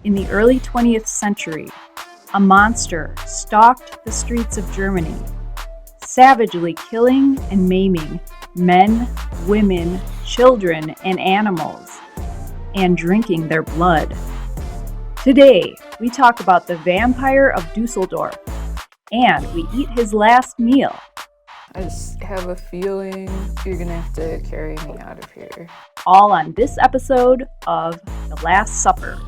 In the early 20th century, a monster stalked the streets of Germany, savagely killing and maiming men, women, children, and animals, and drinking their blood. Today, we talk about the vampire of Dusseldorf, and we eat his last meal. I just have a feeling you're gonna have to carry me out of here. All on this episode of The Last Supper.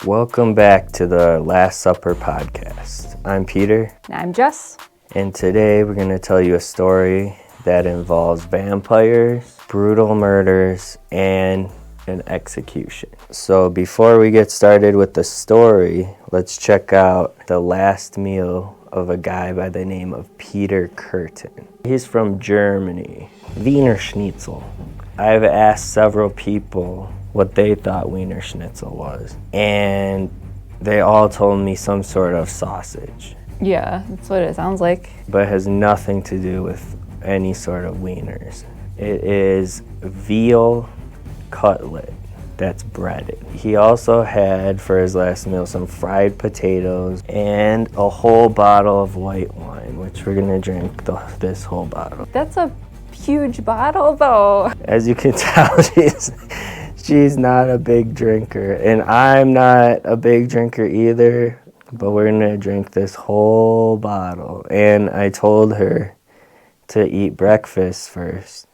Welcome back to the Last Supper podcast. I'm Peter. And I'm Jess. And today we're going to tell you a story that involves vampires, brutal murders, and an execution. So before we get started with the story, let's check out the last meal of a guy by the name of Peter Kürten. He's from Germany. Wiener Schnitzel. I've asked several people what they thought Wiener Schnitzel was, and they all told me some sort of sausage. Yeah, that's what it sounds like. But it has nothing to do with any sort of wieners. It is veal cutlet that's breaded. He also had for his last meal some fried potatoes and a whole bottle of white wine, which we're gonna drink this whole bottle. That's a huge bottle though. As you can tell, she's not a big drinker, and I'm not a big drinker either, but we're gonna drink this whole bottle. And I told her to eat breakfast first,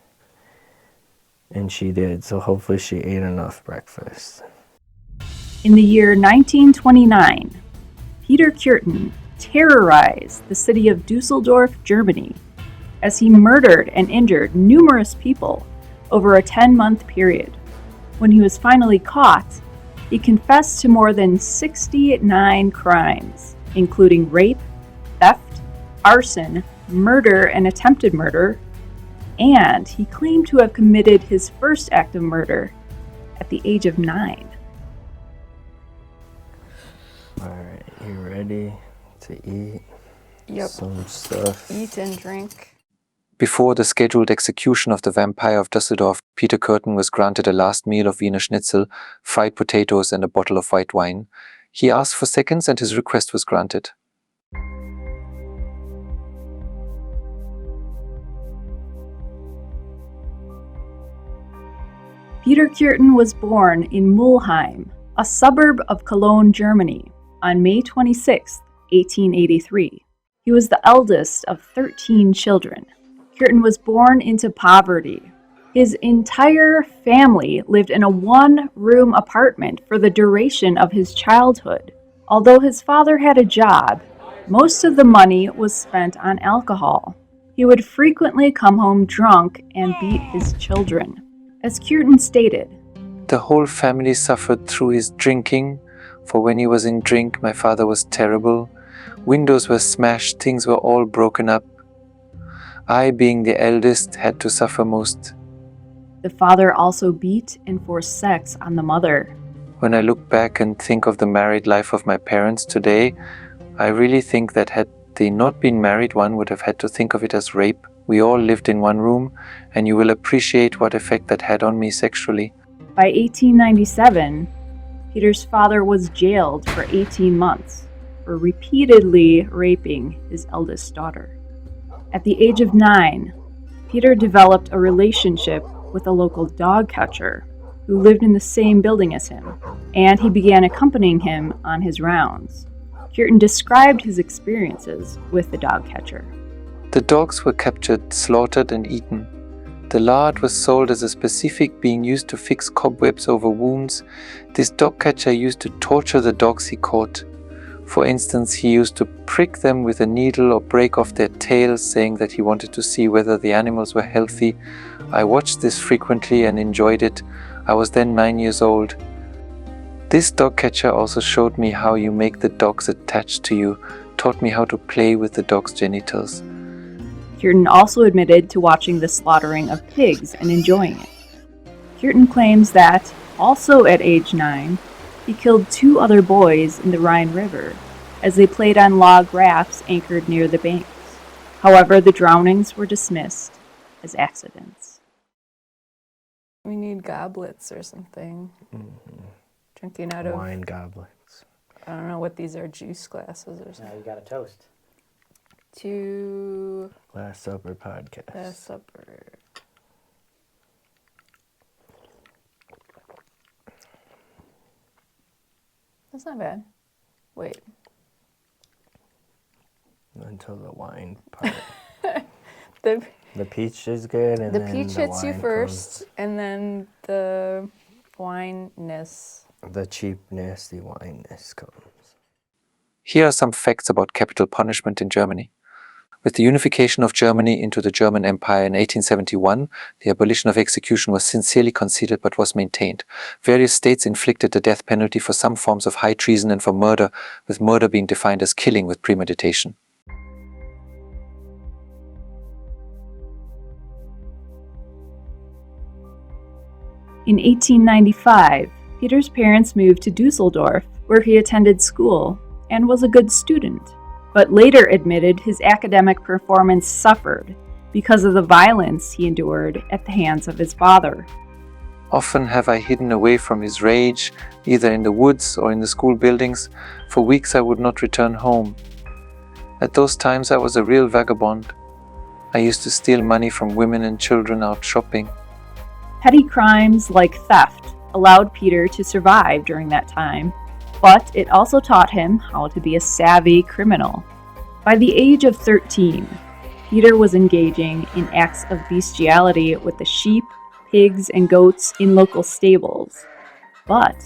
and she did, so hopefully she ate enough breakfast. In the year 1929, Peter Kürten terrorized the city of Dusseldorf, Germany, as he murdered and injured numerous people over a 10-month period. When he was finally caught, he confessed to more than 69 crimes, including rape, theft, arson, murder and attempted murder, and he claimed to have committed his first act of murder at the age of 9. Alright, you ready to eat? Yep. Some stuff? Eat and drink. Before the scheduled execution of the vampire of Dusseldorf, Peter Kürten was granted a last meal of Wiener Schnitzel, fried potatoes and a bottle of white wine. He asked for seconds and his request was granted. Peter Kürten was born in Mulheim, a suburb of Cologne, Germany, on May 26, 1883. He was the eldest of 13 children. Kürten was born into poverty. His entire family lived in a one-room apartment for the duration of his childhood. Although his father had a job, most of the money was spent on alcohol. He would frequently come home drunk and beat his children. As Kürten stated, The whole family suffered through his drinking, for when he was in drink, my father was terrible. Windows were smashed, things were all broken up. I, being the eldest, had to suffer most. the father also beat and forced sex on the mother. When I look back and think of the married life of my parents today, I really think that had they not been married, one would have had to think of it as rape. We all lived in one room, and you will appreciate what effect that had on me sexually. By 1897, Peter's father was jailed for 18 months for repeatedly raping his eldest daughter. At the age of 9, Peter developed a relationship with a local dog catcher who lived in the same building as him, and he began accompanying him on his rounds. Kürten described his experiences with the dog catcher. The dogs were captured, slaughtered and eaten. The lard was sold as a specific being used to fix cobwebs over wounds. This dog catcher used to torture the dogs he caught. For instance, he used to prick them with a needle or break off their tails, saying that he wanted to see whether the animals were healthy. I watched this frequently and enjoyed it. I was then 9 years old. This dog catcher also showed me how you make the dogs attached to you, taught me how to play with the dog's genitals. Kürten also admitted to watching the slaughtering of pigs and enjoying it. Kürten claims that, also at age 9, he killed 2 other boys in the Rhine River as they played on log rafts anchored near the banks. However, the drownings were dismissed as accidents. We need goblets or something. Drinking out of, wine goblets. I don't know what these are, juice glasses or something. Now you got a toast. To Last Supper podcast. Last Supper. That's not bad. Wait. Until the wine part. The The peach is good, and the then peach the hits you wine first, and then the wineness. the cheap, nasty wineness comes. Here are some facts about capital punishment in Germany. With the unification of Germany into the German Empire in 1871, the abolition of execution was sincerely considered but was maintained. Various states inflicted the death penalty for some forms of high treason and for murder, with murder being defined as killing with premeditation. In 1895, Peter's parents moved to Dusseldorf, where he attended school and was a good student, but later admitted his academic performance suffered because of the violence he endured at the hands of his father. Often have I hidden away from his rage, either in the woods or in the school buildings. For weeks I would not return home. At those times I was a real vagabond. I used to steal money from women and children out shopping. Petty crimes like theft allowed Peter to survive during that time, but it also taught him how to be a savvy criminal. By the age of 13, Peter was engaging in acts of bestiality with the sheep, pigs, and goats in local stables. But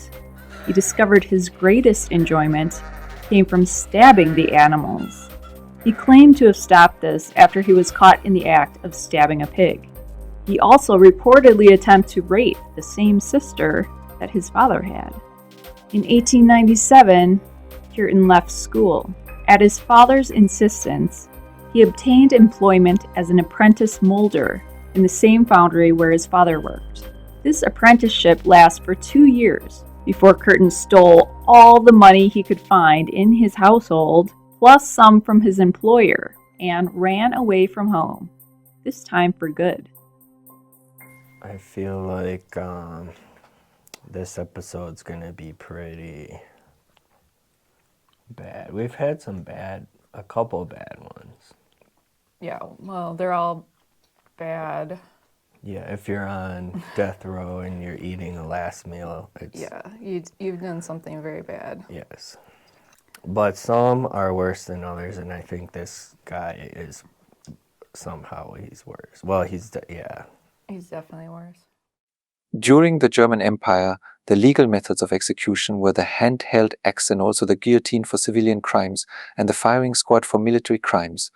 he discovered his greatest enjoyment came from stabbing the animals. He claimed to have stopped this after he was caught in the act of stabbing a pig. He also reportedly attempted to rape the same sister that his father had. In 1897, Kürten left school. At his father's insistence, he obtained employment as an apprentice molder in the same foundry where his father worked. This apprenticeship lasted for 2 years before Kürten stole all the money he could find in his household, plus some from his employer, and ran away from home, this time for good. I feel like this episode's gonna be pretty bad. We've had a couple bad ones. Yeah, well, they're all bad. Yeah, if you're on death row and you're eating a last meal, it's... Yeah, you've done something very bad. Yes. But some are worse than others, and I think this guy is somehow he's worse. Well, yeah. He's definitely worse. During the German Empire, the legal methods of execution were the handheld axe and also the guillotine for civilian crimes and the firing squad for military crimes.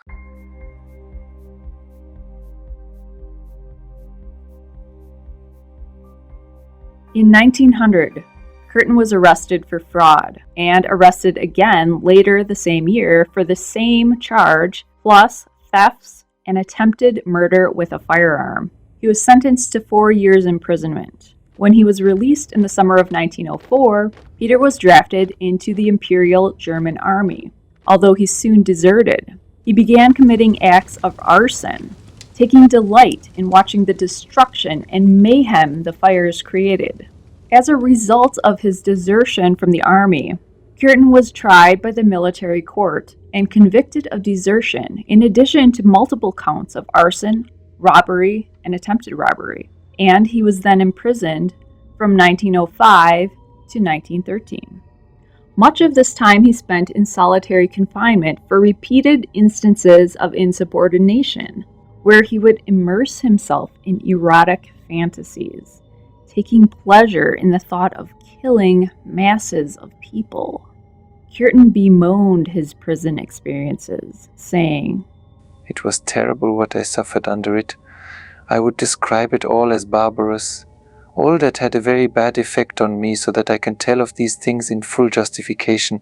In 1900, Kürten was arrested for fraud and arrested again later the same year for the same charge, plus thefts and attempted murder with a firearm. He was sentenced to 4 years imprisonment. When he was released in the summer of 1904, Peter was drafted into the Imperial German Army. Although he soon deserted, he began committing acts of arson, taking delight in watching the destruction and mayhem the fires created. As a result of his desertion from the army, Kürten was tried by the military court and convicted of desertion in addition to multiple counts of arson, robbery, and attempted robbery, and he was then imprisoned from 1905 to 1913. Much of this time he spent in solitary confinement for repeated instances of insubordination, where he would immerse himself in erotic fantasies, taking pleasure in the thought of killing masses of people. Kürten bemoaned his prison experiences, saying, It was terrible what I suffered under it. I would describe it all as barbarous. All that had a very bad effect on me, so that I can tell of these things in full justification.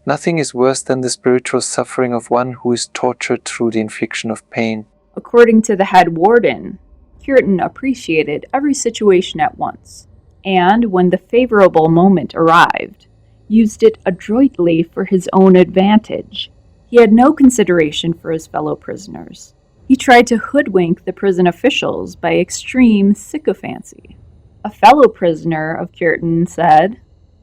Nothing is worse than the spiritual suffering of one who is tortured through the infliction of pain. According to the head warden, Kürten appreciated every situation at once, and when the favorable moment arrived, used it adroitly for his own advantage. He had no consideration for his fellow prisoners. He tried to hoodwink the prison officials by extreme sycophancy. A fellow prisoner of Kürten said,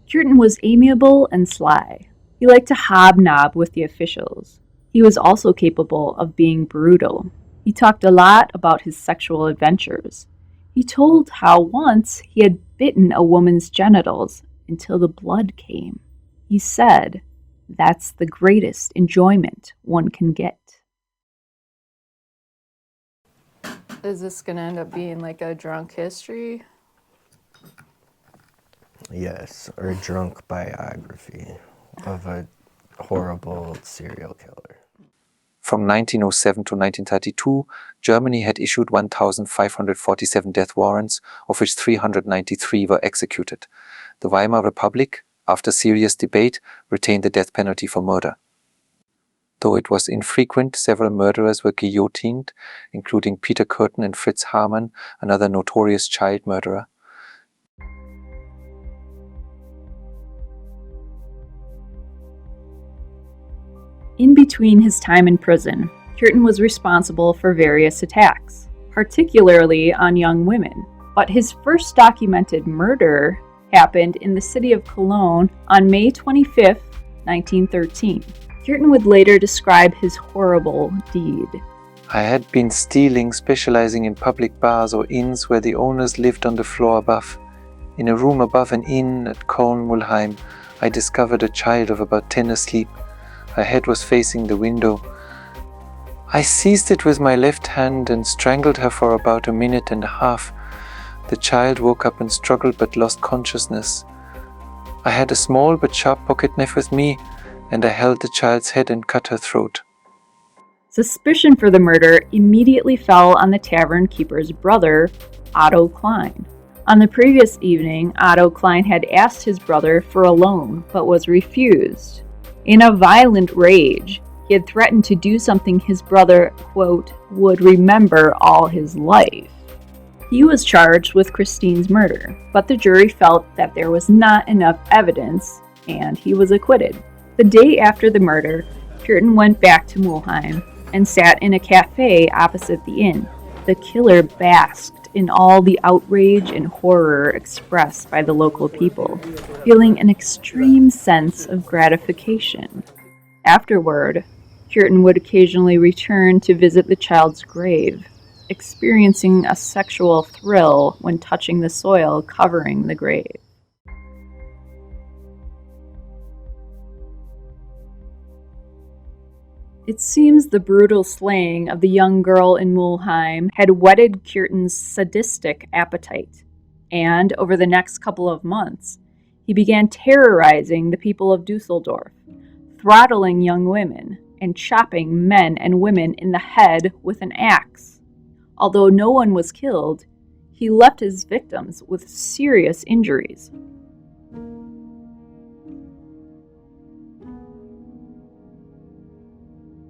Kürten was amiable and sly. He liked to hobnob with the officials. He was also capable of being brutal. He talked a lot about his sexual adventures. He told how once he had bitten a woman's genitals until the blood came. He said, "That's the greatest enjoyment one can get." Is this gonna end up being like a drunk history? Yes, or drunk biography of a horrible serial killer. From 1907 to 1932, Germany had issued 1,547 death warrants, of which 393 were executed. The Weimar Republic, after serious debate, retained the death penalty for murder. Though it was infrequent, several murderers were guillotined, including Peter Kürten and Fritz Hamann, another notorious child murderer. In between his time in prison, Kürten was responsible for various attacks, particularly on young women. But his first documented murder happened in the city of Cologne on May 25, 1913. Kürten would later describe his horrible deed. I had been stealing, specializing in public bars or inns where the owners lived on the floor above. In a room above an inn at Cologne-Mulheim, I discovered a child of about 10 asleep. Her head was facing the window. I seized it with my left hand and strangled her for about a minute and a half. The child woke up and struggled but lost consciousness. I had a small but sharp pocket knife with me, and I held the child's head and cut her throat. Suspicion for the murder immediately fell on the tavern keeper's brother, Otto Klein. On the previous evening, Otto Klein had asked his brother for a loan, but was refused. In a violent rage, he had threatened to do something his brother, quote, would remember all his life. He was charged with Christine's murder, but the jury felt that there was not enough evidence, and he was acquitted. The day after the murder, Kürten went back to Mulheim and sat in a cafe opposite the inn. The killer basked in all the outrage and horror expressed by the local people, feeling an extreme sense of gratification. Afterward, Kürten would occasionally return to visit the child's grave, experiencing a sexual thrill when touching the soil covering the grave. It seems the brutal slaying of the young girl in Mulheim had whetted Kürten's sadistic appetite, and over the next couple of months, he began terrorizing the people of Dusseldorf, throttling young women, and chopping men and women in the head with an axe. Although no one was killed, he left his victims with serious injuries.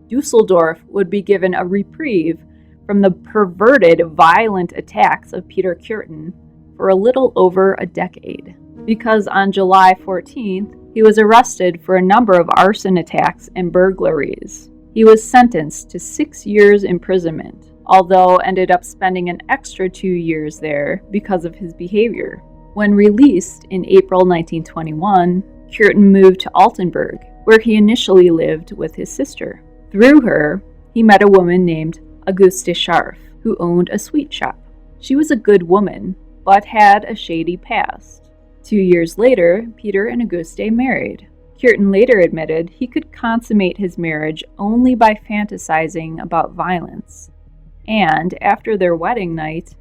Dusseldorf would be given a reprieve from the perverted, violent attacks of Peter Kürten for a little over a decade, because on July 14th, he was arrested for a number of arson attacks and burglaries. He was sentenced to 6 years imprisonment, although ended up spending an extra 2 years there because of his behavior. When released in April 1921, Kürten moved to Altenburg, where he initially lived with his sister. Through her, he met a woman named Auguste Scharf, who owned a sweet shop. She was a good woman, but had a shady past. 2 years later, Peter and Auguste married. Kürten later admitted he could consummate his marriage only by fantasizing about violence. And after their wedding night,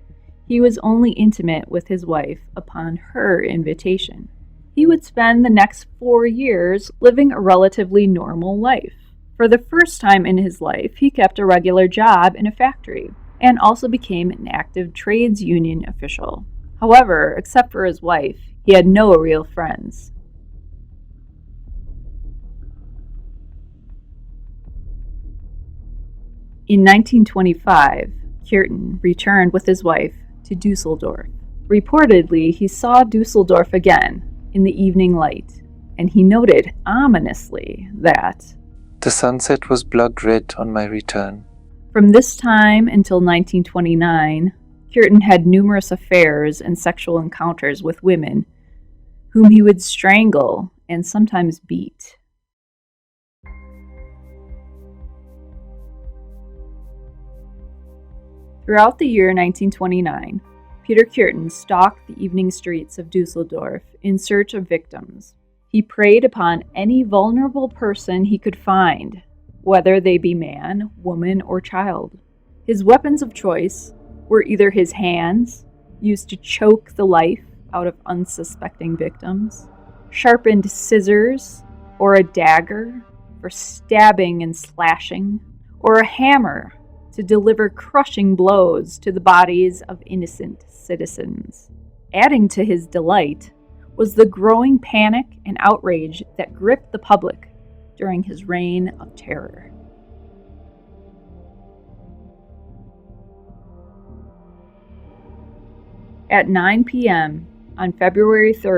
he was only intimate with his wife upon her invitation. He would spend the next 4 years living a relatively normal life. For the first time in his life, he kept a regular job in a factory and also became an active trades union official. However, except for his wife, he had no real friends. In 1925, Kürten returned with his wife to Dusseldorf. Reportedly, he saw Dusseldorf again in the evening light, and he noted ominously that the sunset was blood red on my return. From this time until 1929, Kürten had numerous affairs and sexual encounters with women whom he would strangle and sometimes beat. Throughout the year 1929, Peter Kürten stalked the evening streets of Dusseldorf in search of victims. He preyed upon any vulnerable person he could find, whether they be man, woman, or child. His weapons of choice were either his hands, used to choke the life out of unsuspecting victims, sharpened scissors, or a dagger for stabbing and slashing, or a hammer to deliver crushing blows to the bodies of innocent citizens. Adding to his delight was the growing panic and outrage that gripped the public during his reign of terror. At 9 p.m. on February 3,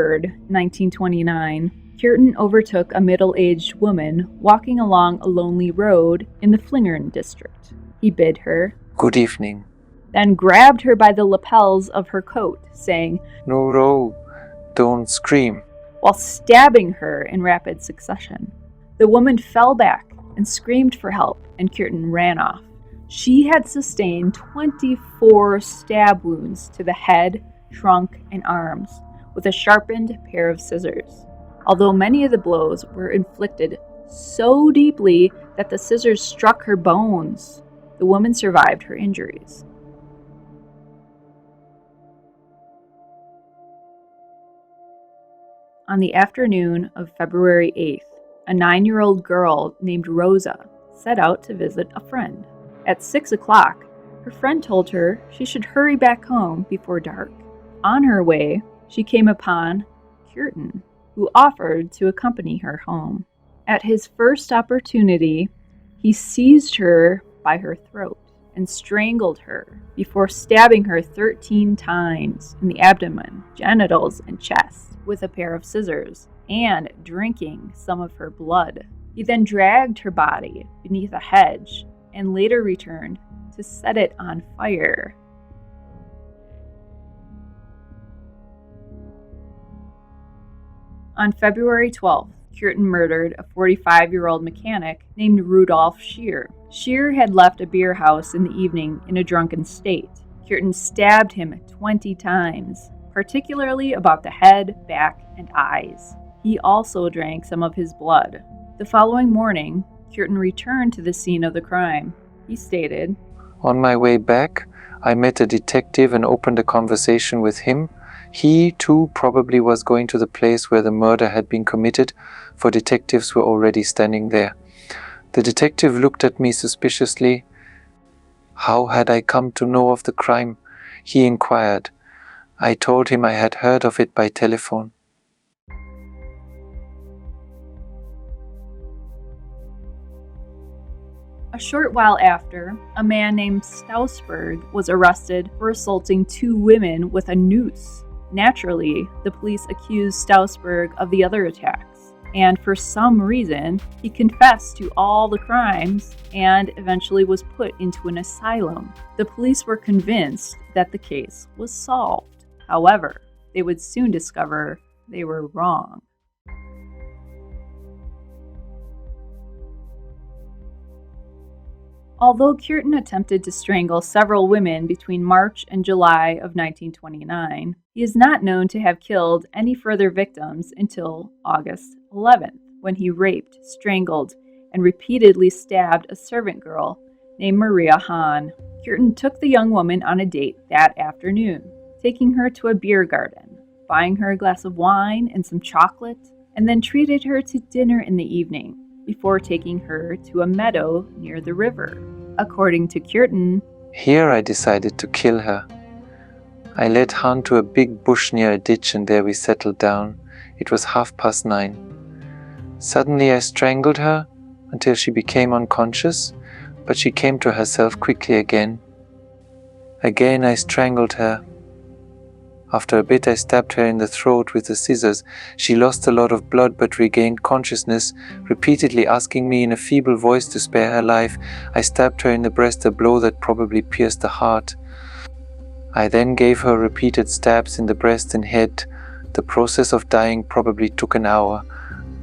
1929, Kürten overtook a middle-aged woman walking along a lonely road in the Flingern district. He bid her, "Good evening." then grabbed her by the lapels of her coat, saying, "No, don't scream." while stabbing her in rapid succession. The woman fell back and screamed for help, and Kürten ran off. She had sustained 24 stab wounds to the head, trunk, and arms with a sharpened pair of scissors, although many of the blows were inflicted so deeply that the scissors struck her bones. The woman survived her injuries. On the afternoon of February 8th, a 9-year-old girl named Rosa set out to visit a friend. At 6 o'clock, her friend told her she should hurry back home before dark. On her way, she came upon Kürten, who offered to accompany her home. At his first opportunity, he seized her by her throat and strangled her before stabbing her 13 times in the abdomen, genitals, and chest with a pair of scissors and drinking some of her blood. He then dragged her body beneath a hedge and later returned to set it on fire. On February 12th, Kürten murdered a 45-year-old mechanic named Rudolf Scheer. Scheer had left a beer house in the evening in a drunken state. Kürten stabbed him 20 times, particularly about the head, back, and eyes. He also drank some of his blood. The following morning, Kürten returned to the scene of the crime. He stated, "On my way back, I met a detective and opened a conversation with him. He, too, probably was going to the place where the murder had been committed, for detectives were already standing there. The detective looked at me suspiciously. How had I come to know of the crime? He inquired. I told him I had heard of it by telephone. A short while after, a man named Stausberg was arrested for assaulting 2 women with a noose. Naturally, the police accused Stausberg of the other attacks, and for some reason, he confessed to all the crimes and eventually was put into an asylum. The police were convinced that the case was solved. However, they would soon discover they were wrong. Although Kürten attempted to strangle several women between March and July of 1929, he is not known to have killed any further victims until August 11th, when he raped, strangled, and repeatedly stabbed a servant girl named Maria Hahn. Kürten took the young woman on a date that afternoon, taking her to a beer garden, buying her a glass of wine and some chocolate, and then treated her to dinner in the evening, before taking her to a meadow near the river. According to Kürten, Here I decided to kill her. I led Han to a big bush near a ditch, and there we settled down. It was 9:30. Suddenly I strangled her until she became unconscious, but she came to herself quickly again. Again I strangled her. After a bit I stabbed her in the throat with the scissors. She lost a lot of blood but regained consciousness, repeatedly asking me in a feeble voice to spare her life. I stabbed her in the breast, a blow that probably pierced the heart. I then gave her repeated stabs in the breast and head. The process of dying probably took an hour.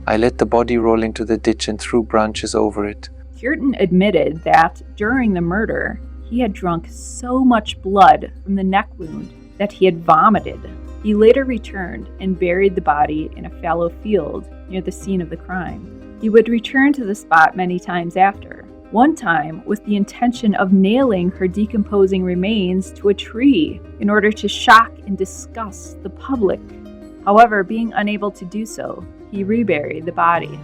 I let the body roll into the ditch and threw branches over it. Kürten admitted that during the murder, he had drunk so much blood from the neck wound that he had vomited. He later returned and buried the body in a fallow field near the scene of the crime. He would return to the spot many times after, one time with the intention of nailing her decomposing remains to a tree in order to shock and disgust the public. However, being unable to do so, he reburied the body.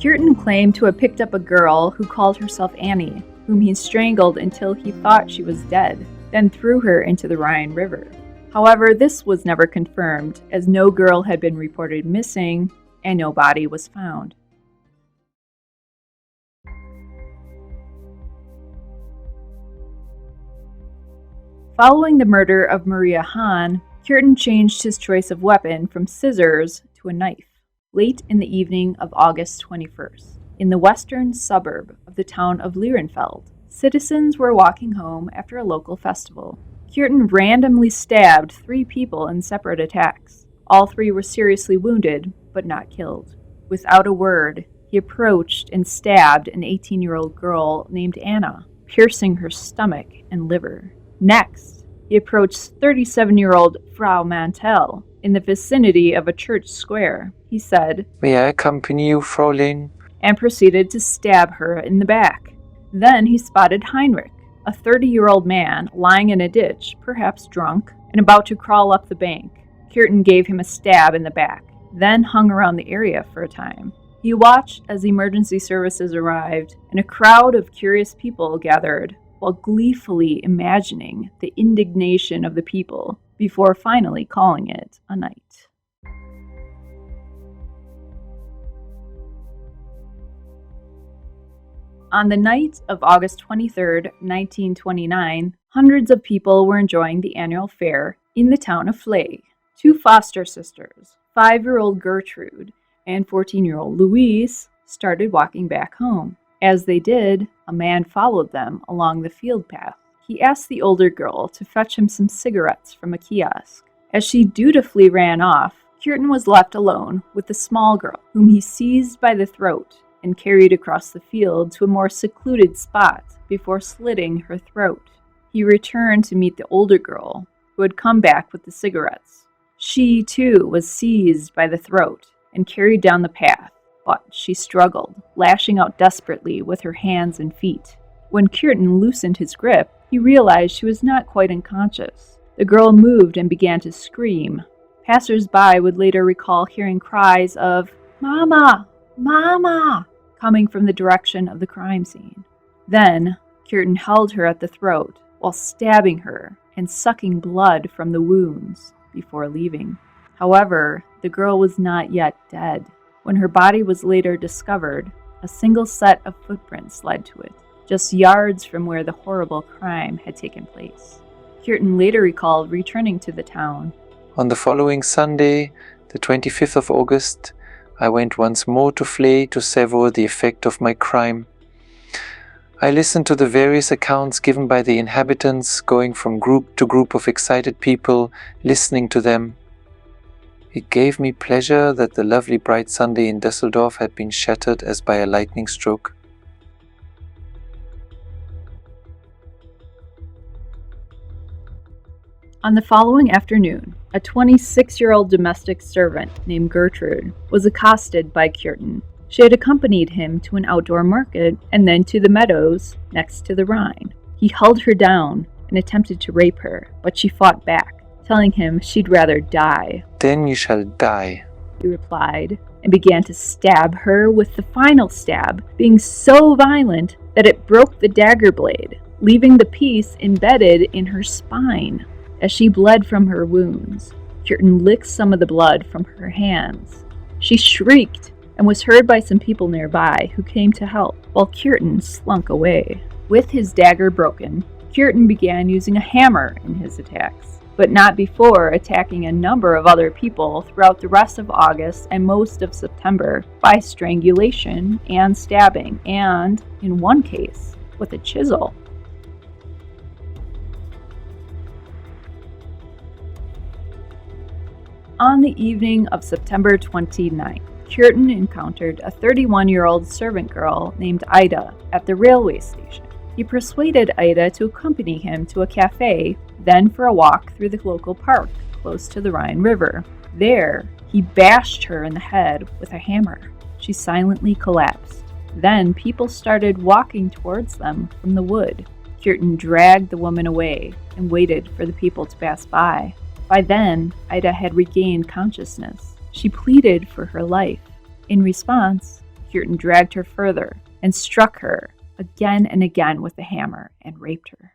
Kürten claimed to have picked up a girl who called herself Annie, whom he strangled until he thought she was dead, then threw her into the Rhine River. However, this was never confirmed, as no girl had been reported missing and no body was found. Following the murder of Maria Hahn, Kürten changed his choice of weapon from scissors to a knife. Late in the evening of August 21st, in the western suburb of the town of Lierenfeld, citizens were walking home after a local festival. Kürten randomly stabbed 3 people in separate attacks. All 3 were seriously wounded, but not killed. Without a word, he approached and stabbed an 18-year-old girl named Anna, piercing her stomach and liver. Next, he approached 37-year-old Frau Mantel in the vicinity of a church square. He said, "May I accompany you, Fräulein?" and proceeded to stab her in the back. Then he spotted Heinrich, a 30-year-old man lying in a ditch, perhaps drunk, and about to crawl up the bank. Kürten gave him a stab in the back, then hung around the area for a time. He watched as emergency services arrived, and a crowd of curious people gathered, while gleefully imagining the indignation of the people before finally calling it a night. On the night of August 23, 1929, hundreds of people were enjoying the annual fair in the town of Flay. 2 foster sisters, 5-year-old Gertrude and 14-year-old Louise, started walking back home. As they did, a man followed them along the field path. He asked the older girl to fetch him some cigarettes from a kiosk. As she dutifully ran off, Kürten was left alone with the small girl, whom he seized by the throat and carried across the field to a more secluded spot before slitting her throat. He returned to meet the older girl, who had come back with the cigarettes. She, too, was seized by the throat and carried down the path, but she struggled, lashing out desperately with her hands and feet. When Kürten loosened his grip, he realized she was not quite unconscious. The girl moved and began to scream. Passers-by would later recall hearing cries of, "Mama! Mama!" coming from the direction of the crime scene. Then, Kürten held her at the throat while stabbing her and sucking blood from the wounds before leaving. However, the girl was not yet dead. When her body was later discovered, a single set of footprints led to it, just yards from where the horrible crime had taken place. Kürten later recalled returning to the town. On the following Sunday, the 25th of August, I went once more to Flay to savour the effect of my crime. I listened to the various accounts given by the inhabitants, going from group to group of excited people, listening to them. It gave me pleasure that the lovely bright Sunday in Dusseldorf had been shattered as by a lightning stroke. On the following afternoon, a 26-year-old domestic servant named Gertrude was accosted by Kürten. She had accompanied him to an outdoor market and then to the meadows next to the Rhine. He held her down and attempted to rape her, but she fought back, telling him she'd rather die. "Then you shall die," he replied, and began to stab her, with the final stab being so violent that it broke the dagger blade, leaving the piece embedded in her spine. As she bled from her wounds, Kürten licked some of the blood from her hands. She shrieked and was heard by some people nearby who came to help, while Kürten slunk away. With his dagger broken, Kürten began using a hammer in his attacks, but not before attacking a number of other people throughout the rest of August and most of September by strangulation and stabbing, and, in one case, with a chisel. On the evening of September 29th, Kürten encountered a 31-year-old servant girl named Ida at the railway station. He persuaded Ida to accompany him to a cafe, then for a walk through the local park close to the Rhine River. There, he bashed her in the head with a hammer. She silently collapsed. Then people started walking towards them from the wood. Kürten dragged the woman away and waited for the people to pass by. By then, Ida had regained consciousness. She pleaded for her life. In response, Kürten dragged her further and struck her again and again with the hammer and raped her.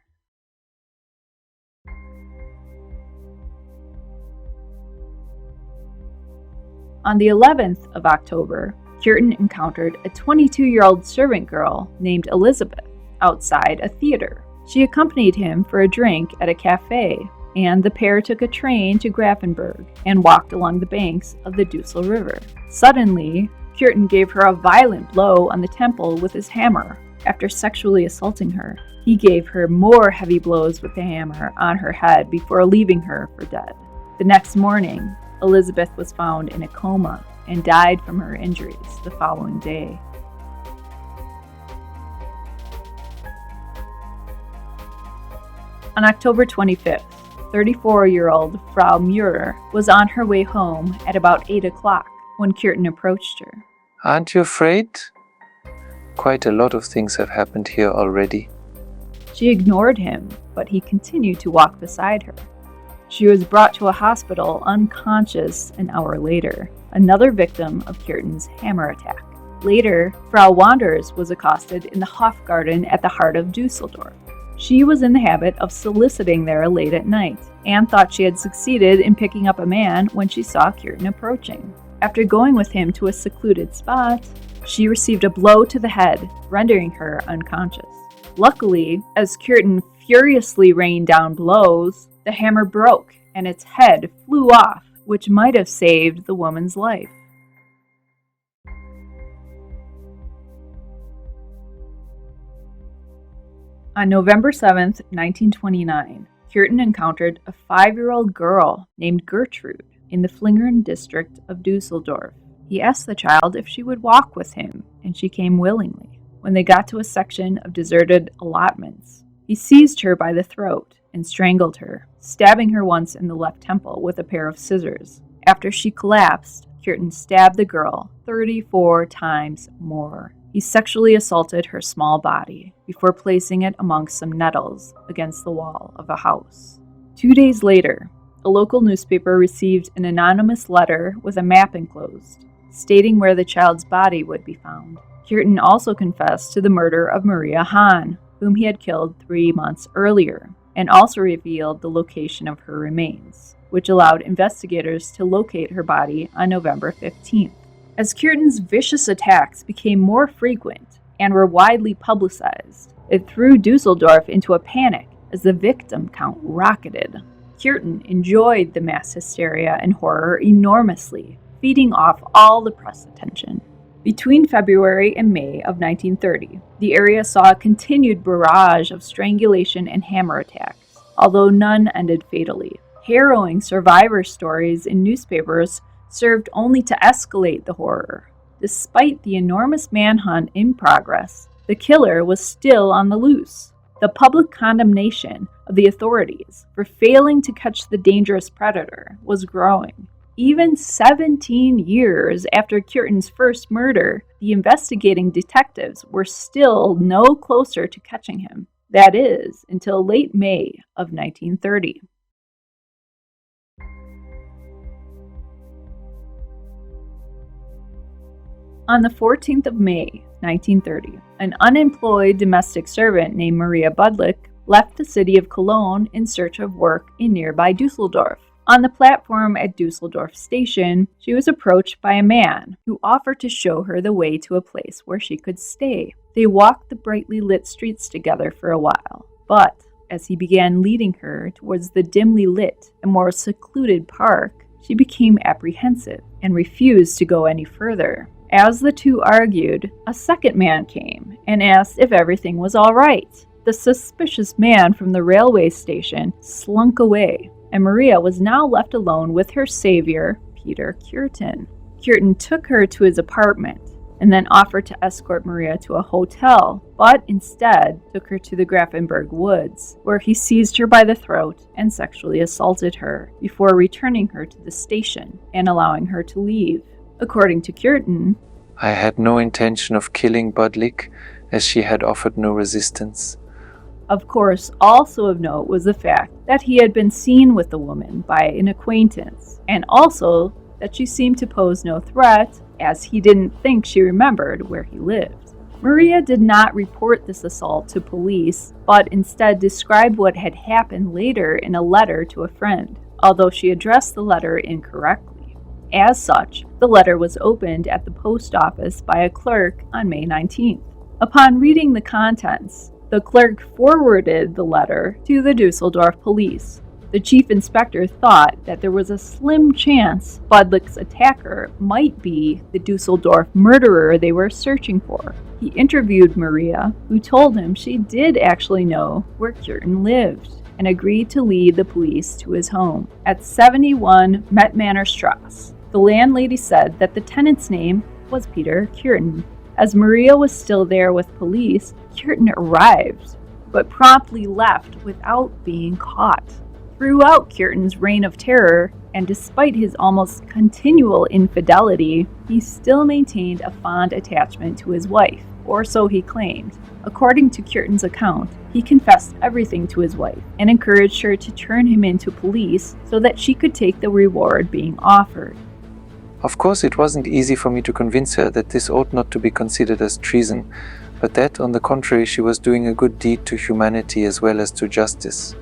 On the 11th of October, Kürten encountered a 22-year-old servant girl named Elizabeth outside a theater. She accompanied him for a drink at a cafe, and the pair took a train to Grafenberg and walked along the banks of the Dusseldorf River. Suddenly, Kürten gave her a violent blow on the temple with his hammer. After sexually assaulting her, he gave her more heavy blows with the hammer on her head before leaving her for dead. The next morning, Elizabeth was found in a coma and died from her injuries the following day. On October 25th, 34-year-old Frau Müller was on her way home at about 8 o'clock when Kürten approached her. Aren't you afraid? Quite a lot of things have happened here already. She ignored him, but he continued to walk beside her. She was brought to a hospital unconscious an hour later, another victim of Kürten's hammer attack. Later, Frau Wanders was accosted in the Hofgarten at the heart of Dusseldorf. She was in the habit of soliciting there late at night, and thought she had succeeded in picking up a man when she saw Kürten approaching. After going with him to a secluded spot, she received a blow to the head, rendering her unconscious. Luckily, as Kürten furiously rained down blows, the hammer broke and its head flew off, which might have saved the woman's life. On November 7, 1929, Kürten encountered a 5-year-old girl named Gertrude in the Flingern district of Dusseldorf. He asked the child if she would walk with him, and she came willingly. When they got to a section of deserted allotments, he seized her by the throat and strangled her, stabbing her once in the left temple with a pair of scissors. After she collapsed, Kürten stabbed the girl 34 times more. He sexually assaulted her small body before placing it amongst some nettles against the wall of a house. 2 days later, a local newspaper received an anonymous letter with a map enclosed, stating where the child's body would be found. Kürten also confessed to the murder of Maria Hahn, whom he had killed 3 months earlier, and also revealed the location of her remains, which allowed investigators to locate her body on November 15th. As Kürten's vicious attacks became more frequent and were widely publicized, it threw Dusseldorf into a panic as the victim count rocketed. Kürten enjoyed the mass hysteria and horror enormously, feeding off all the press attention. Between February and May of 1930, the area saw a continued barrage of strangulation and hammer attacks, although none ended fatally. Harrowing survivor stories in newspapers served only to escalate the horror. Despite the enormous manhunt in progress, the killer was still on the loose. The public condemnation of the authorities for failing to catch the dangerous predator was growing. Even 17 years after Kürten's first murder, the investigating detectives were still no closer to catching him. That is, until late May of 1930. On the 14th of May, 1930, an unemployed domestic servant named Maria Budlick left the city of Cologne in search of work in nearby Dusseldorf. On the platform at Dusseldorf station, she was approached by a man who offered to show her the way to a place where she could stay. They walked the brightly lit streets together for a while, but as he began leading her towards the dimly lit and more secluded park, she became apprehensive and refused to go any further. As the two argued, a second man came and asked if everything was all right. The suspicious man from the railway station slunk away. and Maria was now left alone with her savior, Peter Kürten. Kürten took her to his apartment and then offered to escort Maria to a hotel, but instead took her to the Grafenberg woods, where he seized her by the throat and sexually assaulted her before returning her to the station and allowing her to leave. According to Kürten, I had no intention of killing Budlik, as she had offered no resistance. Of course, also of note was the fact that he had been seen with the woman by an acquaintance, and also that she seemed to pose no threat, as he didn't think she remembered where he lived. Maria did not report this assault to police, but instead described what had happened later in a letter to a friend, although she addressed the letter incorrectly. As such, the letter was opened at the post office by a clerk on May 19th. Upon reading the contents, the clerk forwarded the letter to the Dusseldorf police. The chief inspector thought that there was a slim chance Budlik's attacker might be the Dusseldorf murderer they were searching for. He interviewed Maria, who told him she did actually know where Kürten lived, and agreed to lead the police to his home at 71 Mettmannerstrasse. The landlady said that the tenant's name was Peter Kürten. As Maria was still there with police, Kürten arrived, but promptly left without being caught. Throughout Kürten's reign of terror, and despite his almost continual infidelity, he still maintained a fond attachment to his wife, or so he claimed. According to Kürten's account, he confessed everything to his wife and encouraged her to turn him into police so that she could take the reward being offered. Of course, it wasn't easy for me to convince her that this ought not to be considered as treason, but that, on the contrary, she was doing a good deed to humanity as well as to justice.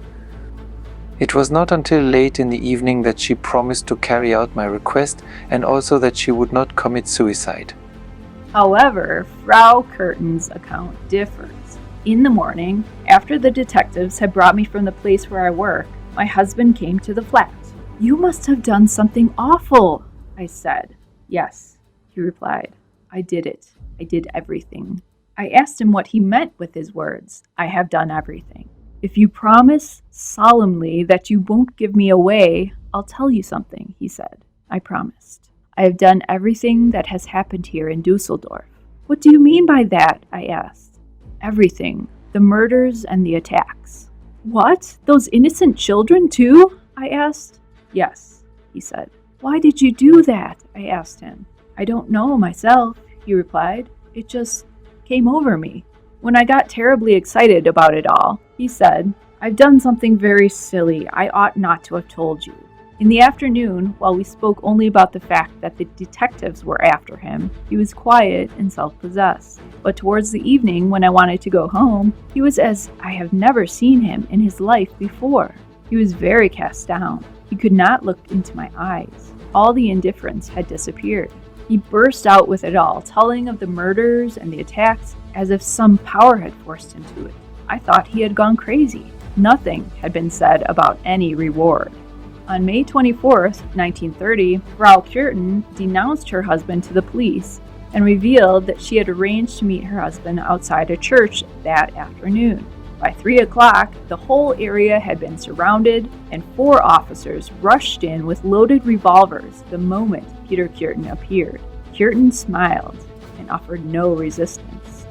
It was not until late in the evening that she promised to carry out my request, and also that she would not commit suicide. However, Frau Kürten's account differs. In the morning, after the detectives had brought me from the place where I work, my husband came to the flat. "You must have done something awful," I said. "Yes," he replied. "I did it. I did everything." I asked him what he meant with his words, "I have done everything." "If you promise solemnly that you won't give me away, I'll tell you something," he said. I promised. "I have done everything that has happened here in Dusseldorf." "What do you mean by that?" I asked. "Everything. The murders and the attacks." "What? Those innocent children too?" I asked. "Yes," he said. "Why did you do that?" I asked him. "I don't know myself," he replied. "It just came over me." When I got terribly excited about it all, he said, "I've done something very silly. I ought not to have told you." In the afternoon, while we spoke only about the fact that the detectives were after him, he was quiet and self-possessed. But towards the evening, when I wanted to go home, he was as I have never seen him in his life before. He was very cast down. He could not look into my eyes. All the indifference had disappeared. He burst out with it all, telling of the murders and the attacks as if some power had forced him to it. I thought he had gone crazy. Nothing had been said about any reward. On May 24th, 1930, Frau Kürten denounced her husband to the police and revealed that she had arranged to meet her husband outside a church that afternoon. By 3 o'clock, the whole area had been surrounded, and 4 officers rushed in with loaded revolvers the moment Peter Kürten appeared. Kürten smiled and offered no resistance.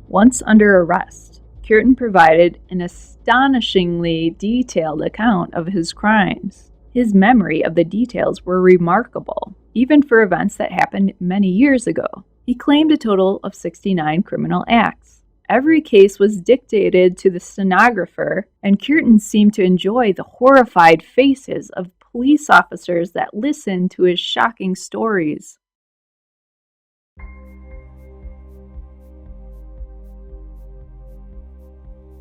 Once under arrest, Kürten provided an astonishingly detailed account of his crimes. His memory of the details were remarkable, even for events that happened many years ago. He claimed a total of 69 criminal acts. Every case was dictated to the stenographer, and Kürten seemed to enjoy the horrified faces of police officers that listened to his shocking stories.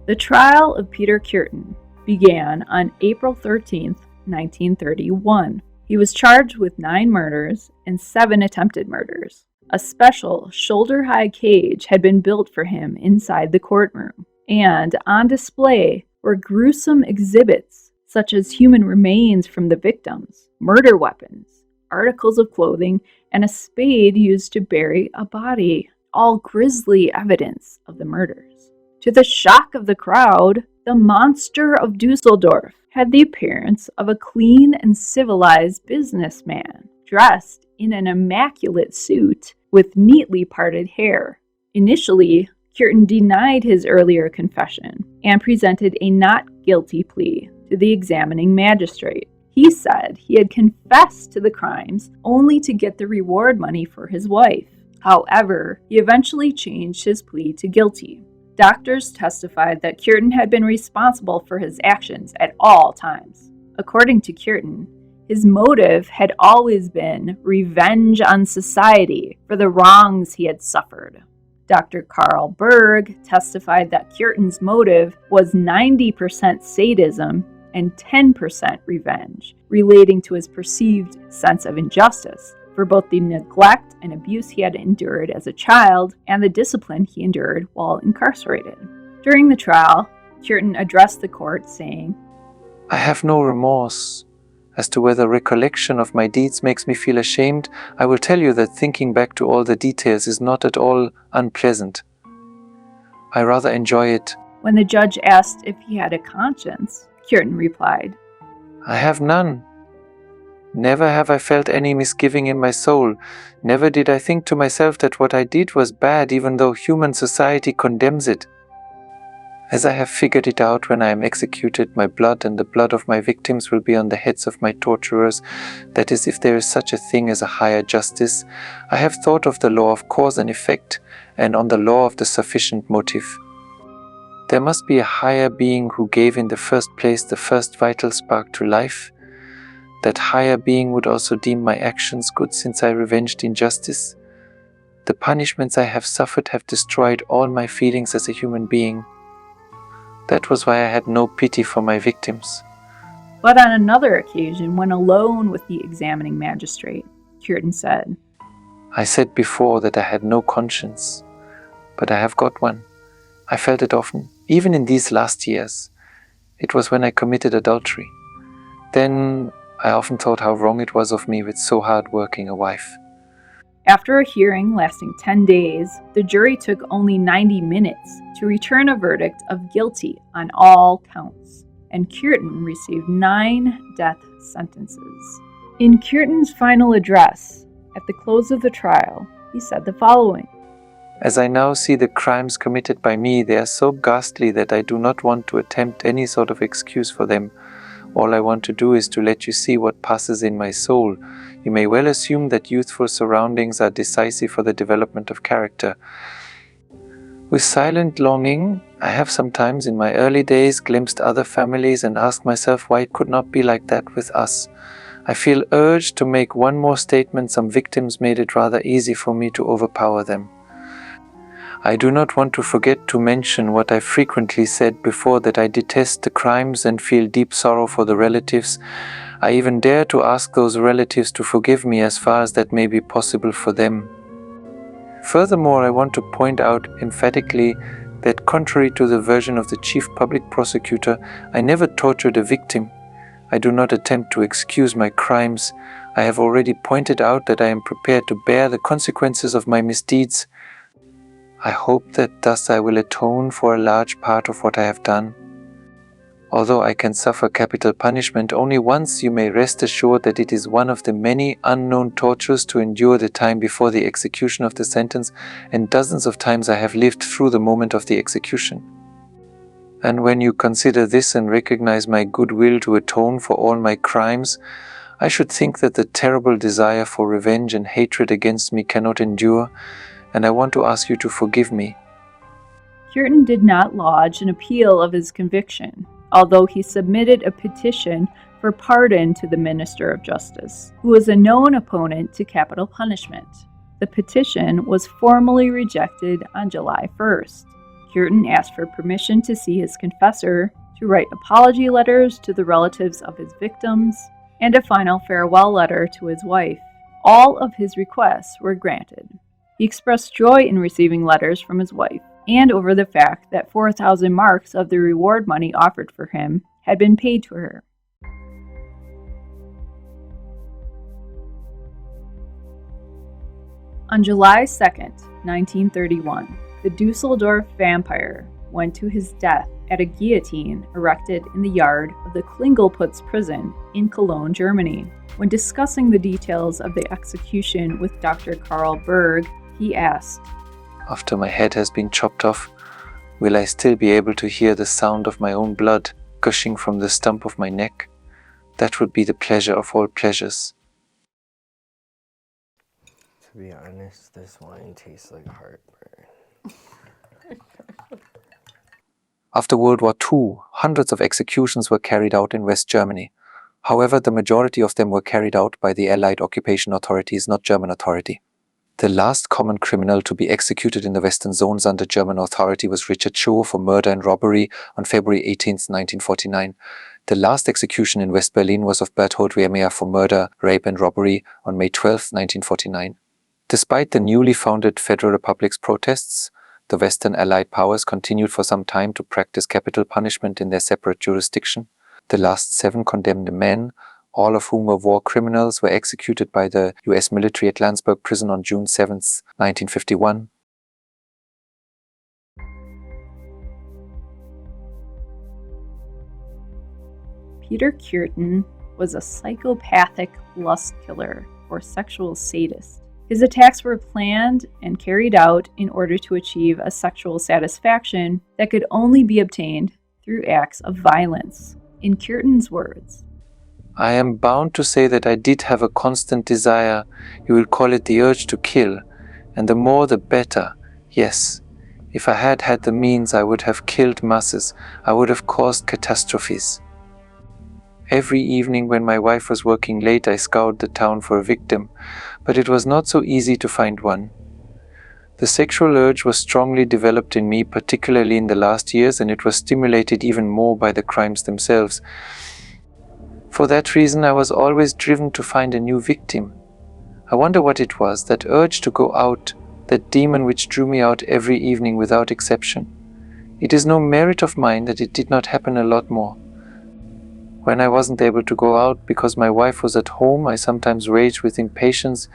The trial of Peter Kürten began on April 13, 1931. He was charged with 9 murders and 7 attempted murders. A special shoulder-high cage had been built for him inside the courtroom, and on display were gruesome exhibits such as human remains from the victims, murder weapons, articles of clothing, and a spade used to bury a body, all grisly evidence of the murders. To the shock of the crowd, the monster of Dusseldorf had the appearance of a clean and civilized businessman, dressed in an immaculate suit with neatly parted hair. Initially, Kürten denied his earlier confession and presented a not guilty plea to the examining magistrate. He said he had confessed to the crimes only to get the reward money for his wife. However, he eventually changed his plea to guilty. Doctors testified that Kürten had been responsible for his actions at all times. According to Kürten, his motive had always been revenge on society for the wrongs he had suffered. Dr. Karl Berg testified that Kürten's motive was 90% sadism and 10% revenge, relating to his perceived sense of injustice for both the neglect and abuse he had endured as a child and the discipline he endured while incarcerated. During the trial, Kürten addressed the court saying, "I have no remorse. As to whether recollection of my deeds makes me feel ashamed, I will tell you that thinking back to all the details is not at all unpleasant. I rather enjoy it." When the judge asked if he had a conscience, Kürten replied, "I have none. Never have I felt any misgiving in my soul. Never did I think to myself that what I did was bad, even though human society condemns it. As I have figured it out, when I am executed, my blood and the blood of my victims will be on the heads of my torturers. That is, if there is such a thing as a higher justice. I have thought of the law of cause and effect, and on the law of the sufficient motive. There must be a higher being who gave in the first place the first vital spark to life. That higher being would also deem my actions good, since I revenged injustice. The punishments I have suffered have destroyed all my feelings as a human being. That was why I had no pity for my victims." But on another occasion, when alone with the examining magistrate, Kürten said, "I said before that I had no conscience, but I have got one. I felt it often, even in these last years. It was when I committed adultery. Then I often thought how wrong it was of me with so hard-working a wife." After a hearing lasting 10 days, the jury took only 90 minutes to return a verdict of guilty on all counts, and Kürten received 9 death sentences. In Kürten's final address, at the close of the trial, he said the following: "As I now see the crimes committed by me, they are so ghastly that I do not want to attempt any sort of excuse for them. All I want to do is to let you see what passes in my soul. You may well assume that youthful surroundings are decisive for the development of character. With silent longing, I have sometimes in my early days glimpsed other families and asked myself why it could not be like that with us. I feel urged to make one more statement. Some victims made it rather easy for me to overpower them. I do not want to forget to mention what I frequently said before, that I detest the crimes and feel deep sorrow for the relatives. I even dare to ask those relatives to forgive me as far as that may be possible for them. Furthermore, I want to point out emphatically that contrary to the version of the chief public prosecutor, I never tortured a victim. I do not attempt to excuse my crimes. I have already pointed out that I am prepared to bear the consequences of my misdeeds. I hope that thus I will atone for a large part of what I have done. Although I can suffer capital punishment only once, you may rest assured that it is one of the many unknown tortures to endure the time before the execution of the sentence, and dozens of times I have lived through the moment of the execution. And when you consider this and recognize my goodwill to atone for all my crimes, I should think that the terrible desire for revenge and hatred against me cannot endure, and I want to ask you to forgive me." Kürten did not lodge an appeal of his conviction, although he submitted a petition for pardon to the Minister of Justice, who was a known opponent to capital punishment. The petition was formally rejected on July 1st. Kürten asked for permission to see his confessor, to write apology letters to the relatives of his victims, and a final farewell letter to his wife. All of his requests were granted. He expressed joy in receiving letters from his wife, and over the fact that 4,000 marks of the reward money offered for him had been paid to her. On July 2nd, 1931, the Dusseldorf vampire went to his death at a guillotine erected in the yard of the Klingelputz prison in Cologne, Germany. When discussing the details of the execution with Dr. Karl Berg, he asked, "After my head has been chopped off, will I still be able to hear the sound of my own blood gushing from the stump of my neck? That would be the pleasure of all pleasures." To be honest, this wine tastes like heartburn. After World War II, hundreds of executions were carried out in West Germany. However, the majority of them were carried out by the Allied occupation authorities, not German authority. The last common criminal to be executed in the Western zones under German authority was Richard Shaw for murder and robbery on February 18, 1949. The last execution in West Berlin was of Berthold Riemer for murder, rape and robbery on May 12, 1949. Despite the newly founded Federal Republic's protests, the Western Allied powers continued for some time to practice capital punishment in their separate jurisdiction. The last 7 condemned men, all of whom were war criminals, were executed by the US military at Landsberg prison on June 7, 1951. Peter Kürten was a psychopathic lust killer or sexual sadist. His attacks were planned and carried out in order to achieve a sexual satisfaction that could only be obtained through acts of violence. In Kürten's words, "I am bound to say that I did have a constant desire, you will call it the urge to kill, and the more the better. Yes, if I had had the means, I would have killed masses, I would have caused catastrophes. Every evening when my wife was working late, I scoured the town for a victim, but it was not so easy to find one. The sexual urge was strongly developed in me, particularly in the last years, and it was stimulated even more by the crimes themselves. For that reason, I was always driven to find a new victim. I wonder what it was, that urge to go out, that demon which drew me out every evening without exception. It is no merit of mine that it did not happen a lot more. When I wasn't able to go out because my wife was at home, I sometimes raged with impatience.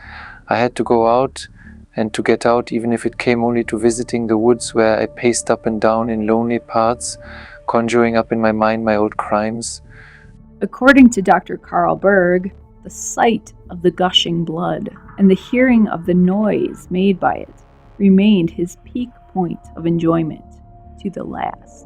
I had to go out, and to get out, even if it came only to visiting the woods where I paced up and down in lonely paths, conjuring up in my mind my old crimes." According to Dr. Karl Berg, the sight of the gushing blood and the hearing of the noise made by it remained his peak point of enjoyment to the last.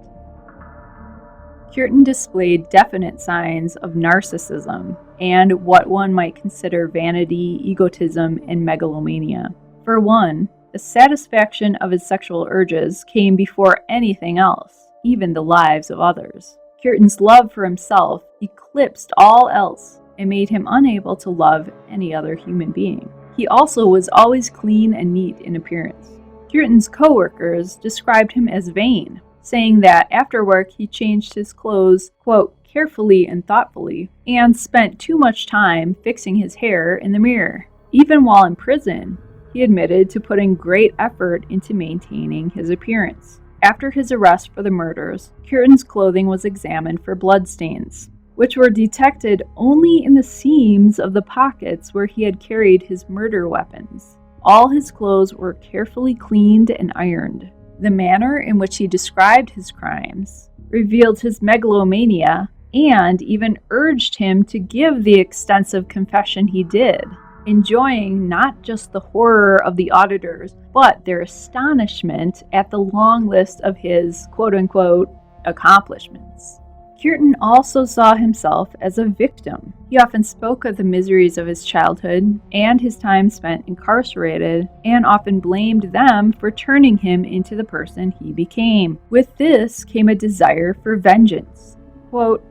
Kürten displayed definite signs of narcissism and what one might consider vanity, egotism, and megalomania. For one, the satisfaction of his sexual urges came before anything else, even the lives of others. Kürten's love for himself eclipsed all else and made him unable to love any other human being. He also was always clean and neat in appearance. Kürten's co-workers described him as vain, saying that after work he changed his clothes, quote, carefully and thoughtfully, and spent too much time fixing his hair in the mirror. Even while in prison, he admitted to putting great effort into maintaining his appearance. After his arrest for the murders, Kürten's clothing was examined for bloodstains, which were detected only in the seams of the pockets where he had carried his murder weapons. All his clothes were carefully cleaned and ironed. The manner in which he described his crimes revealed his megalomania and even urged him to give the extensive confession he did, enjoying not just the horror of the auditors, but their astonishment at the long list of his quote-unquote accomplishments. Kürten also saw himself as a victim. He often spoke of the miseries of his childhood and his time spent incarcerated, and often blamed them for turning him into the person he became. With this came a desire for vengeance. Quote,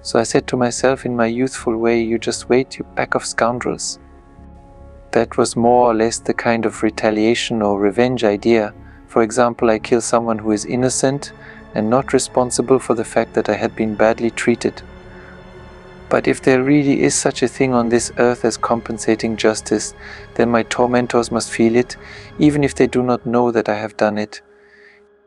"So I said to myself in my youthful way, you just wait, you pack of scoundrels." That was more or less the kind of retaliation or revenge idea. For example, I kill someone who is innocent and not responsible for the fact that I had been badly treated. But if there really is such a thing on this earth as compensating justice, then my tormentors must feel it, even if they do not know that I have done it.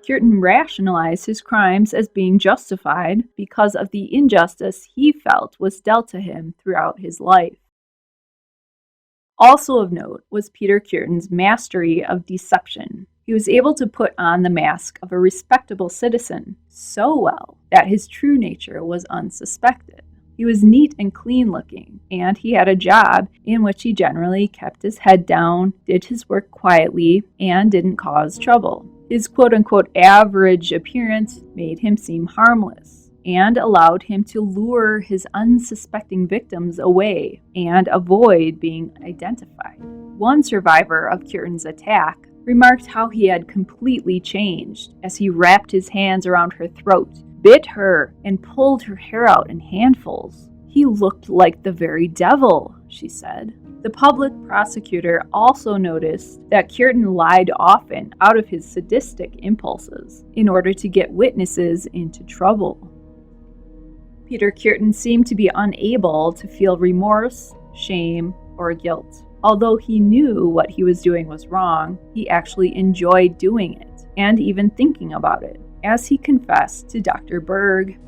Kürten rationalized his crimes as being justified because of the injustice he felt was dealt to him throughout his life. Also of note was Peter Kürten's mastery of deception. He was able to put on the mask of a respectable citizen so well that his true nature was unsuspected. He was neat and clean looking, and he had a job in which he generally kept his head down, did his work quietly, and didn't cause trouble. His quote-unquote average appearance made him seem harmless and allowed him to lure his unsuspecting victims away and avoid being identified. One survivor of Kürten's attack remarked how he had completely changed as he wrapped his hands around her throat, bit her, and pulled her hair out in handfuls. He looked like the very devil, she said. The public prosecutor also noticed that Kürten lied often out of his sadistic impulses in order to get witnesses into trouble. Peter Kürten seemed to be unable to feel remorse, shame, or guilt. Although he knew what he was doing was wrong, he actually enjoyed doing it and even thinking about it, as he confessed to Dr. Berg.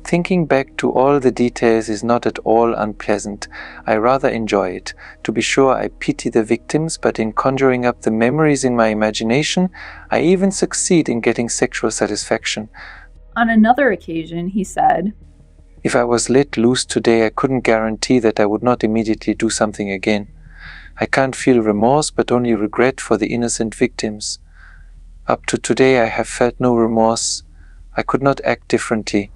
Thinking back to all the details is not at all unpleasant. I rather enjoy it. To be sure, I pity the victims, but in conjuring up the memories in my imagination, I even succeed in getting sexual satisfaction. On another occasion, he said, "If I was let loose today, I couldn't guarantee that I would not immediately do something again. I can't feel remorse, but only regret for the innocent victims. Up to today, I have felt no remorse. I could not act differently."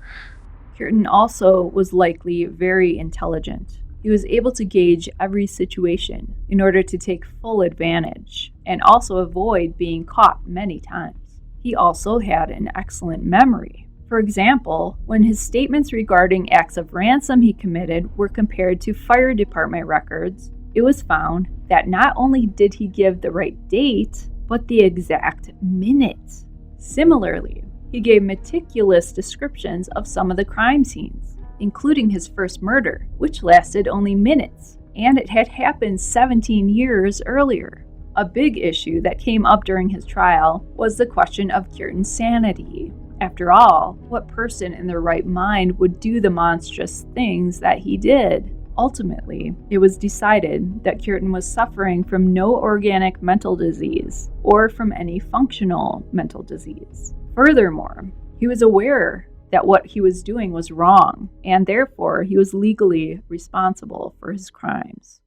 Kürten also was likely very intelligent. He was able to gauge every situation in order to take full advantage and also avoid being caught many times. He also had an excellent memory. For example, when his statements regarding acts of ransom he committed were compared to fire department records, it was found that not only did he give the right date, but the exact minute. Similarly, he gave meticulous descriptions of some of the crime scenes, including his first murder, which lasted only minutes, and it had happened 17 years earlier. A big issue that came up during his trial was the question of Kürten's sanity. After all, what person in their right mind would do the monstrous things that he did? Ultimately, it was decided that Kürten was suffering from no organic mental disease or from any functional mental disease. Furthermore, he was aware that what he was doing was wrong, and therefore he was legally responsible for his crimes.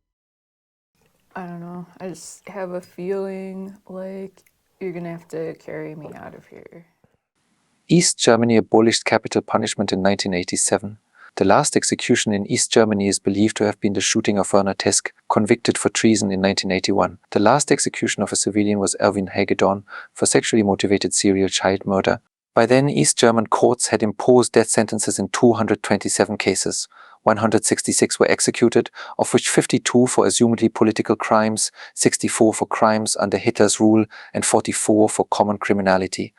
I don't know. I just have a feeling like you're gonna have to carry me out of here. East Germany abolished capital punishment in 1987. The last execution in East Germany is believed to have been the shooting of Werner Tesk, convicted for treason in 1981. The last execution of a civilian was Erwin Hagedorn for sexually motivated serial child murder. By then, East German courts had imposed death sentences in 227 cases. 166 were executed, of which 52 for assumedly political crimes, 64 for crimes under Hitler's rule, and 44 for common criminality.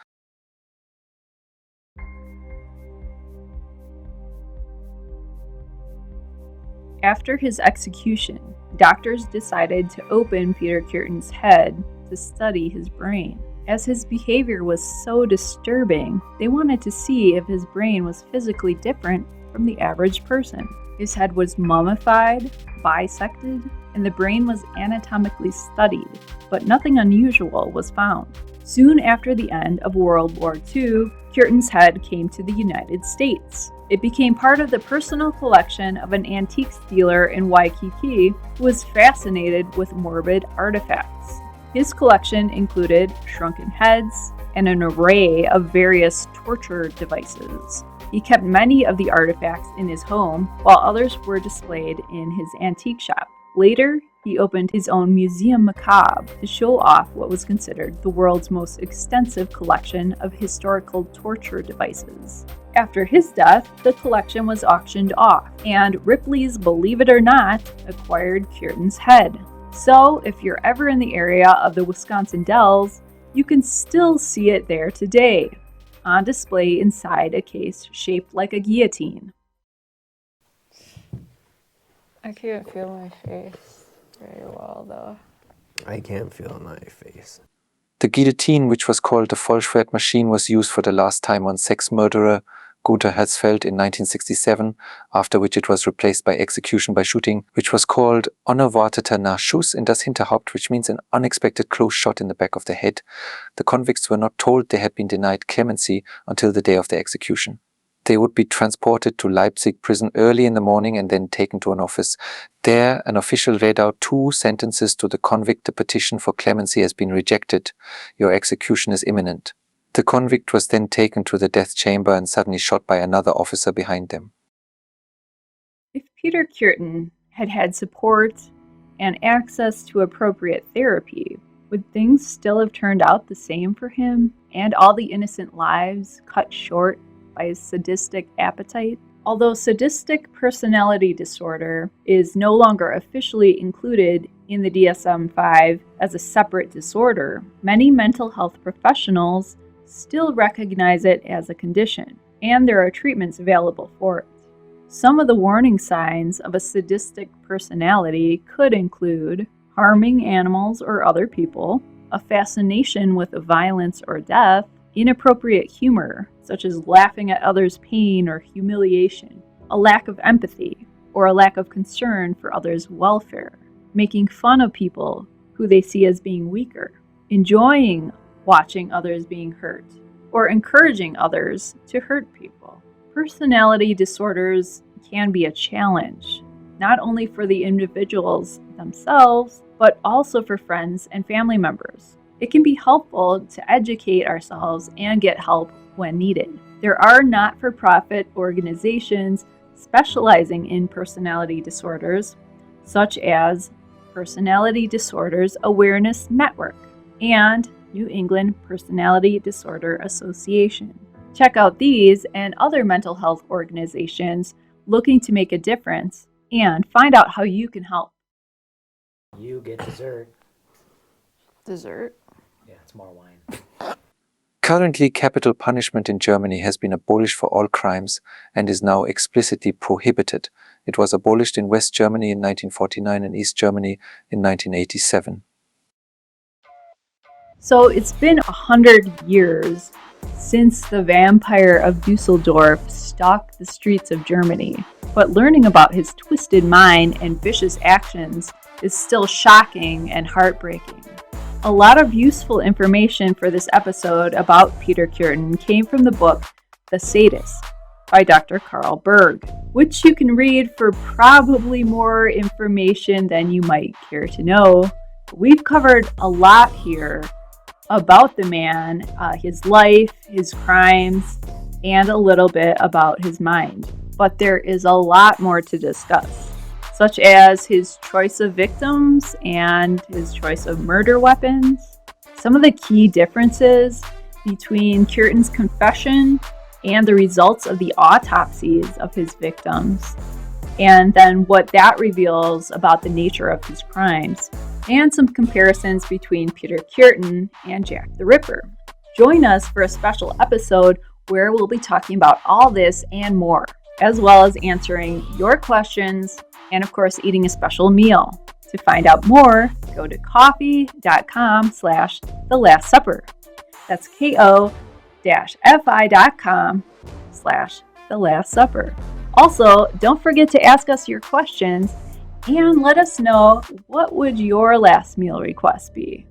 After his execution, doctors decided to open Peter Kürten's head to study his brain. As his behavior was so disturbing, they wanted to see if his brain was physically different from the average person. His head was mummified, bisected, and the brain was anatomically studied, but nothing unusual was found. Soon after the end of World War II, Kürten's head came to the United States. It became part of the personal collection of an antiques dealer in Waikiki who was fascinated with morbid artifacts. His collection included shrunken heads and an array of various torture devices. He kept many of the artifacts in his home, while others were displayed in his antique shop. Later, he opened his own Museum Macabre to show off what was considered the world's most extensive collection of historical torture devices. After his death, the collection was auctioned off, and Ripley's Believe It or Not acquired Kürten's head. So, if you're ever in the area of the Wisconsin Dells, you can still see it there today, on display inside a case shaped like a guillotine. I can't feel my face very well, though. I can't feel my face. The guillotine, which was called the Vollschwert machine, was used for the last time on sex murderer Guter Herzfeld in 1967, after which it was replaced by execution by shooting, which was called unerwarteter Nachschuss in das Hinterhaupt, which means an unexpected close shot in the back of the head. The convicts were not told they had been denied clemency until the day of the execution. They would be transported to Leipzig prison early in the morning and then taken to an office. There, an official read out 2 sentences to the convict. The petition for clemency has been rejected. Your execution is imminent. The convict was then taken to the death chamber and suddenly shot by another officer behind them. If Peter Kürten had had support and access to appropriate therapy, would things still have turned out the same for him and all the innocent lives cut short by his sadistic appetite? Although sadistic personality disorder is no longer officially included in the DSM-5 as a separate disorder, many mental health professionals still recognize it as a condition, and there are treatments available for it. Some of the warning signs of a sadistic personality could include harming animals or other people, a fascination with violence or death, inappropriate humor, such as laughing at others' pain or humiliation, a lack of empathy, or a lack of concern for others' welfare, making fun of people who they see as being weaker, enjoying watching others being hurt, or encouraging others to hurt people. Personality disorders can be a challenge, not only for the individuals themselves, but also for friends and family members. It can be helpful to educate ourselves and get help when needed. There are not-for-profit organizations specializing in personality disorders, such as Personality Disorders Awareness Network and New England Personality Disorder Association. Check out these and other mental health organizations looking to make a difference and find out how you can help. You get dessert. Dessert? Yeah, it's more wine. Currently, capital punishment in Germany has been abolished for all crimes and is now explicitly prohibited. It was abolished in West Germany in 1949 and East Germany in 1987. So it's been 100 years since the vampire of Dusseldorf stalked the streets of Germany, but learning about his twisted mind and vicious actions is still shocking and heartbreaking. A lot of useful information for this episode about Peter Kürten came from the book The Sadist by Dr. Karl Berg, which you can read for probably more information than you might care to know. We've covered a lot here about the man, his life, his crimes, and a little bit about his mind. But there is a lot more to discuss, such as his choice of victims and his choice of murder weapons, some of the key differences between Kürten's confession and the results of the autopsies of his victims, and then what that reveals about the nature of his crimes, and some comparisons between Peter Kürten and Jack the Ripper. Join us for a special episode where we'll be talking about all this and more, as well as answering your questions and, of course, eating a special meal. To find out more, go to ko-fi.com/The Last Supper. That's ko-fi.com/The Last Supper. Also, don't forget to ask us your questions and let us know, what would your last meal request be?